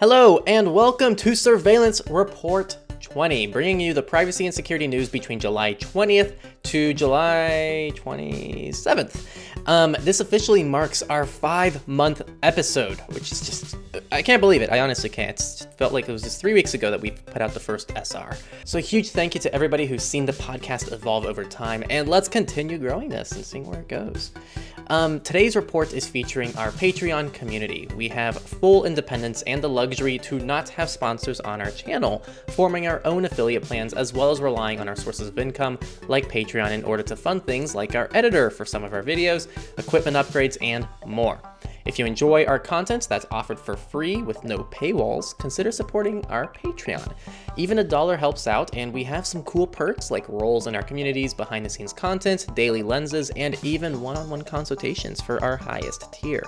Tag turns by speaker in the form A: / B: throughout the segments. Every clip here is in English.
A: Hello and welcome to Surveillance Report 20, bringing you the privacy and security news between July 20th to July 27th. This officially marks our 5-month episode, which is just, I can't believe it. I honestly can't. It felt like it was just 3 weeks ago that we put out the first SR. So a huge thank you to everybody who's seen the podcast evolve over time, and let's continue growing this and seeing where it goes. Today's report is featuring our Patreon community. We have full independence and the luxury to not have sponsors on our channel, forming our own affiliate plans as well as relying on our sources of income like Patreon in order to fund things like our editor for some of our videos, equipment upgrades, and more. If you enjoy our content that's offered for free with no paywalls, consider supporting our Patreon. Even $1 helps out, and we have some cool perks like roles in our communities, behind-the-scenes content, daily lenses, and even one-on-one consultations for our highest tier.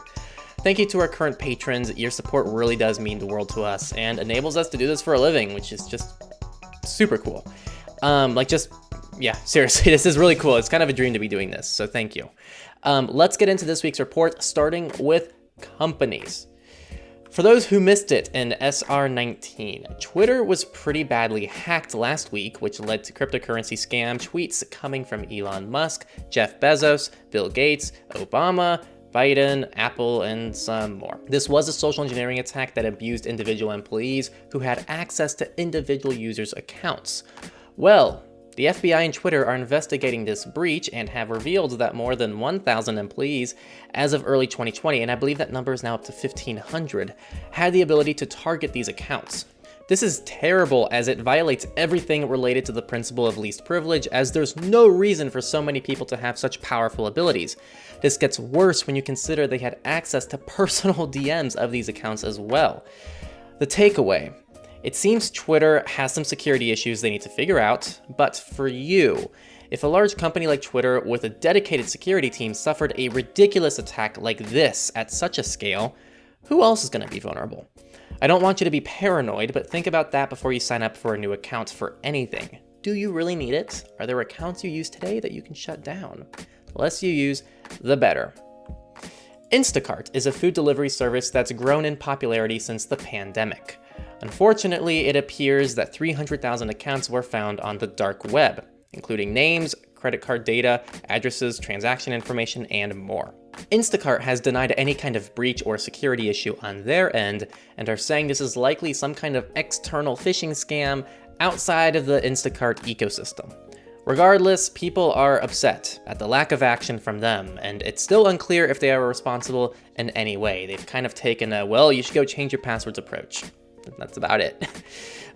A: Thank you to our current patrons. Your support really does mean the world to us and enables us to do this for a living, which is just super cool. Seriously, this is really cool. It's kind of a dream to be doing this, so thank you. Let's get into this week's report, starting with companies. For those who missed it in SR19, Twitter was pretty badly hacked last week, which led to cryptocurrency scam tweets coming from Elon Musk, Jeff Bezos, Bill Gates, Obama, Biden, Apple, and some more. This was a social engineering attack that abused individual employees who had access to individual users' accounts. Well, the FBI and Twitter are investigating this breach and have revealed that more than 1,000 employees as of early 2020, and I believe that number is now up to 1,500, had the ability to target these accounts. This is terrible as it violates everything related to the principle of least privilege, as there's no reason for so many people to have such powerful abilities. This gets worse when you consider they had access to personal DMs of these accounts as well. The takeaway: it seems Twitter has some security issues they need to figure out, but for you, if a large company like Twitter with a dedicated security team suffered a ridiculous attack like this at such a scale, who else is going to be vulnerable? I don't want you to be paranoid, but think about that before you sign up for a new account for anything. Do you really need it? Are there accounts you use today that you can shut down? The less you use, the better. Instacart is a food delivery service that's grown in popularity since the pandemic. Unfortunately, it appears that 300,000 accounts were found on the dark web, including names, credit card data, addresses, transaction information, and more. Instacart has denied any kind of breach or security issue on their end, and are saying this is likely some kind of external phishing scam outside of the Instacart ecosystem. Regardless, people are upset at the lack of action from them, and it's still unclear if they are responsible in any way. They've kind of taken a, well, you should go change your passwords approach. That's about it.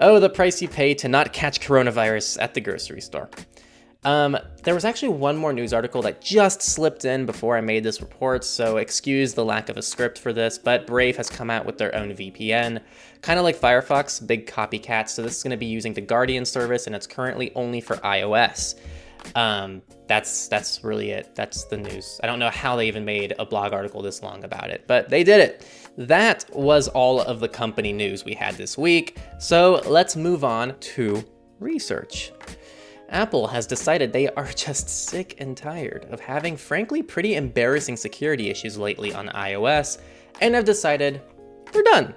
A: Oh, the price you pay to not catch coronavirus at the grocery store. There was actually one more news article that just slipped in before I made this report, so excuse the lack of a script for this, but Brave has come out with their own VPN. Kind of like Firefox, big copycat, so this is going to be using the Guardian service, and it's currently only for iOS. That's really it. That's the news. I don't know how they even made a blog article this long about it, but they did it. That was all of the company news we had this week, so let's move on to research. Apple has decided they are just sick and tired of having frankly pretty embarrassing security issues lately on iOS, and have decided we're done.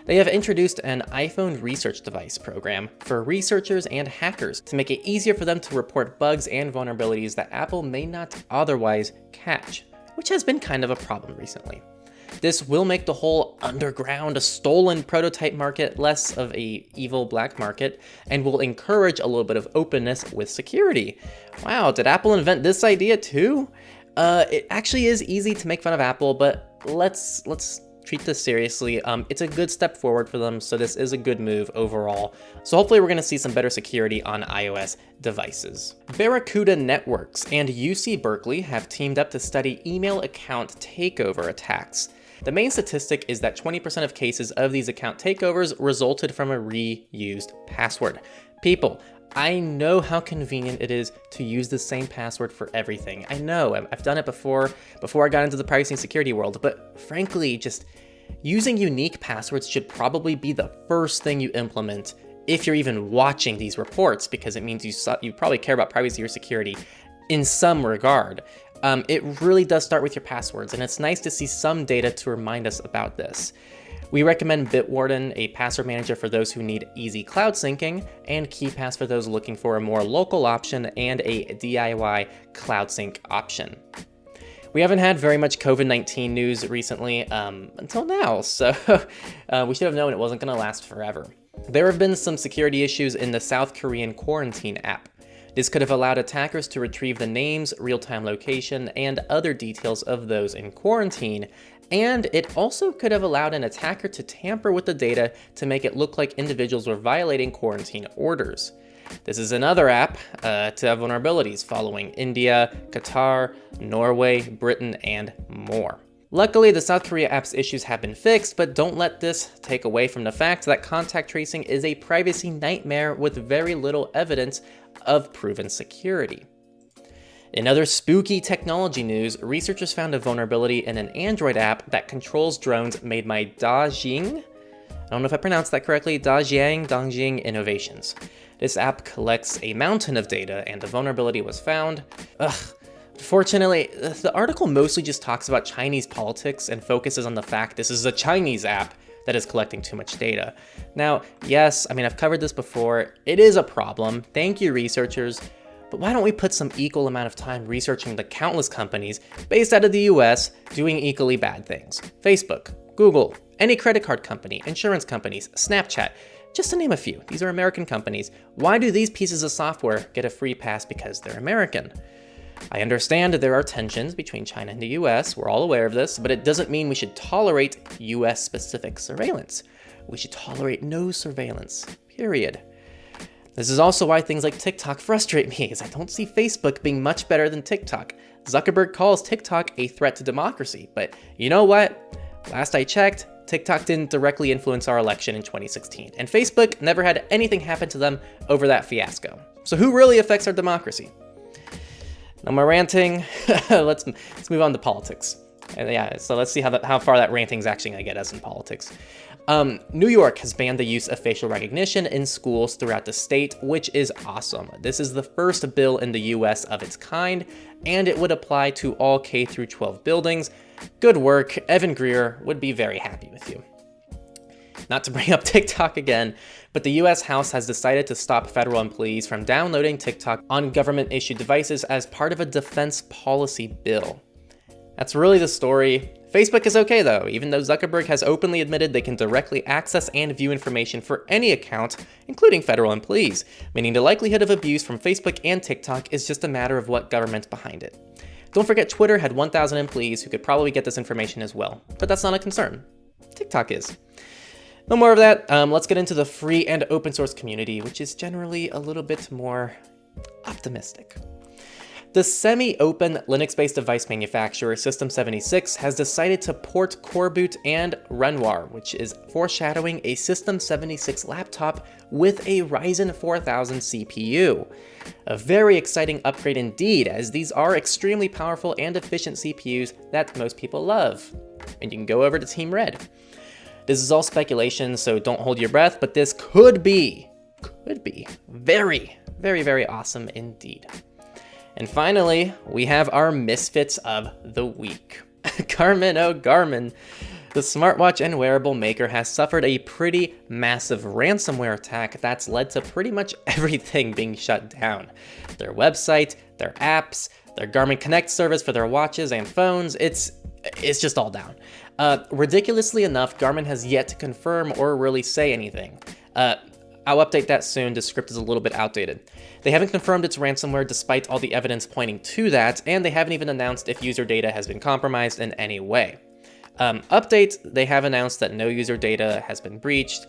A: They have introduced an iPhone research device program for researchers and hackers to make it easier for them to report bugs and vulnerabilities that Apple may not otherwise catch, which has been kind of a problem recently. This will make the whole underground, stolen prototype market less of a evil black market, and will encourage a little bit of openness with security. Wow, did Apple invent this idea too? It actually is easy to make fun of Apple, but let's treat this seriously. It's a good step forward for them, so this is a good move overall. So hopefully we're going to see some better security on iOS devices. Barracuda Networks and UC Berkeley have teamed up to study email account takeover attacks. The main statistic is that 20% of cases of these account takeovers resulted from a reused password. People, I know how convenient it is to use the same password for everything. I know, I've done it before I got into the privacy and security world, but frankly, just using unique passwords should probably be the first thing you implement if you're even watching these reports, because it means you probably care about privacy or security in some regard. It really does start with your passwords, and it's nice to see some data to remind us about this. We recommend Bitwarden, a password manager for those who need easy cloud syncing, and KeePass for those looking for a more local option and a DIY cloud sync option. We haven't had very much COVID-19 news recently until now, so we should have known it wasn't going to last forever. There have been some security issues in the South Korean quarantine app. This could have allowed attackers to retrieve the names, real-time location, and other details of those in quarantine, and it also could have allowed an attacker to tamper with the data to make it look like individuals were violating quarantine orders. This is another app to have vulnerabilities following India, Qatar, Norway, Britain, and more. Luckily, the South Korea app's issues have been fixed, but don't let this take away from the fact that contact tracing is a privacy nightmare with very little evidence of proven security. In other spooky technology news, researchers found a vulnerability in an Android app that controls drones made by Dajing. I don't know if I pronounced that correctly, Dajing Innovations. This app collects a mountain of data, and the vulnerability was found. Fortunately, the article mostly just talks about Chinese politics and focuses on the fact this is a Chinese app that is collecting too much data. Now, yes, I've covered this before. It is a problem. Thank you, researchers. But why don't we put some equal amount of time researching the countless companies based out of the US doing equally bad things? Facebook, Google, any credit card company, insurance companies, Snapchat, just to name a few. These are American companies. Why do these pieces of software get a free pass because they're American? I understand that there are tensions between China and the US, we're all aware of this, but it doesn't mean we should tolerate US-specific surveillance. We should tolerate no surveillance, period. This is also why things like TikTok frustrate me, as I don't see Facebook being much better than TikTok. Zuckerberg calls TikTok a threat to democracy, but you know what? Last I checked, TikTok didn't directly influence our election in 2016, and Facebook never had anything happen to them over that fiasco. So who really affects our democracy? No more ranting. Let's move on to politics. So let's see how far that ranting's actually gonna get us in politics. New York has banned the use of facial recognition in schools throughout the state, which is awesome. This is the first bill in the US of its kind, and it would apply to all K through 12 buildings. Good work. Evan Greer would be very happy with you. Not to bring up TikTok again, but the US House has decided to stop federal employees from downloading TikTok on government-issued devices as part of a defense policy bill. That's really the story. Facebook is okay though, even though Zuckerberg has openly admitted they can directly access and view information for any account, including federal employees, meaning the likelihood of abuse from Facebook and TikTok is just a matter of what government's behind it. Don't forget Twitter had 1,000 employees who could probably get this information as well, but that's not a concern. TikTok is. No more of that. Let's get into the free and open source community, which is generally a little bit more optimistic. The semi-open Linux-based device manufacturer System76 has decided to port Coreboot and Renoir, which is foreshadowing a System76 laptop with a Ryzen 4000 CPU. A very exciting upgrade indeed, as these are extremely powerful and efficient CPUs that most people love. And you can go over to Team Red. This is all speculation, so don't hold your breath, but this could be very, very, very awesome indeed. And finally, we have our Misfits of the week. Garmin, oh Garmin. The smartwatch and wearable maker has suffered a pretty massive ransomware attack that's led to pretty much everything being shut down. Their website, their apps, their Garmin Connect service for their watches and phones, it's just all down. Ridiculously enough, Garmin has yet to confirm or really say anything. I'll update that soon, the script is a little bit outdated. They haven't confirmed it's ransomware despite all the evidence pointing to that, and they haven't even announced if user data has been compromised in any way. Update, they have announced that no user data has been breached.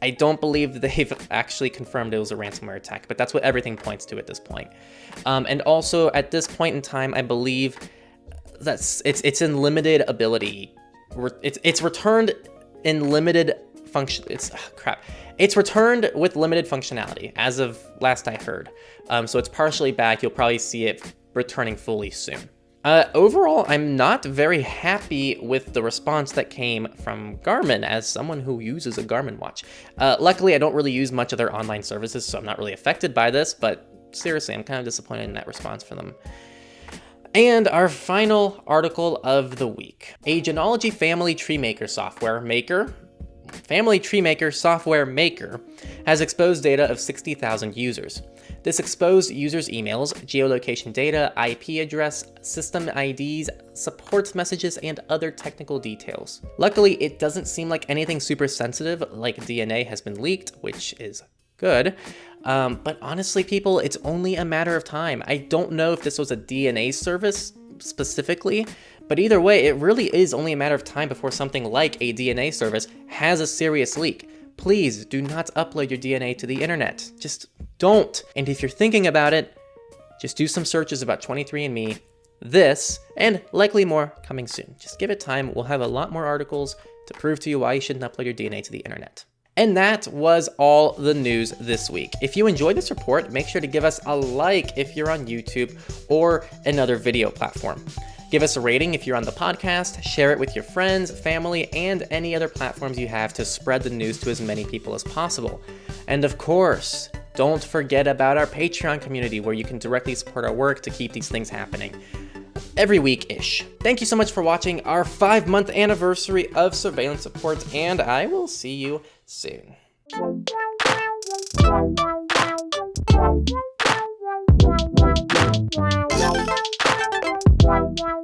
A: I don't believe they've actually confirmed it was a ransomware attack, but that's what everything points to at this point. And also, at this point in time, I believe that it's in limited ability. It's returned in limited function. It's returned with limited functionality as of last I heard. So it's partially back. You'll probably see it returning fully soon. Overall, I'm not very happy with the response that came from Garmin as someone who uses a Garmin watch. Luckily, I don't really use much of their online services, so I'm not really affected by this, but seriously, I'm kind of disappointed in that response for them. And our final article of the week. A genealogy family tree maker software maker family tree maker software maker has exposed data of 60,000 users. This exposed users' emails, geolocation data, IP address, system IDs, support messages, and other technical details. Luckily, it doesn't seem like anything super sensitive like DNA has been leaked, which is good. But honestly, people, it's only a matter of time. I don't know if this was a DNA service specifically, but either way, it really is only a matter of time before something like a DNA service has a serious leak. Please do not upload your DNA to the internet. Just don't. And if you're thinking about it, just do some searches about 23andMe, this, and likely more coming soon. Just give it time. We'll have a lot more articles to prove to you why you shouldn't upload your DNA to the internet. And that was all the news this week. If you enjoyed this report, make sure to give us a like if you're on YouTube or another video platform. Give us a rating if you're on the podcast, share it with your friends, family, and any other platforms you have to spread the news to as many people as possible. And of course, don't forget about our Patreon community where you can directly support our work to keep these things happening every week-ish. Thank you so much for watching our 5-month anniversary of Surveillance Report, and I will see you soon.
B: Wow.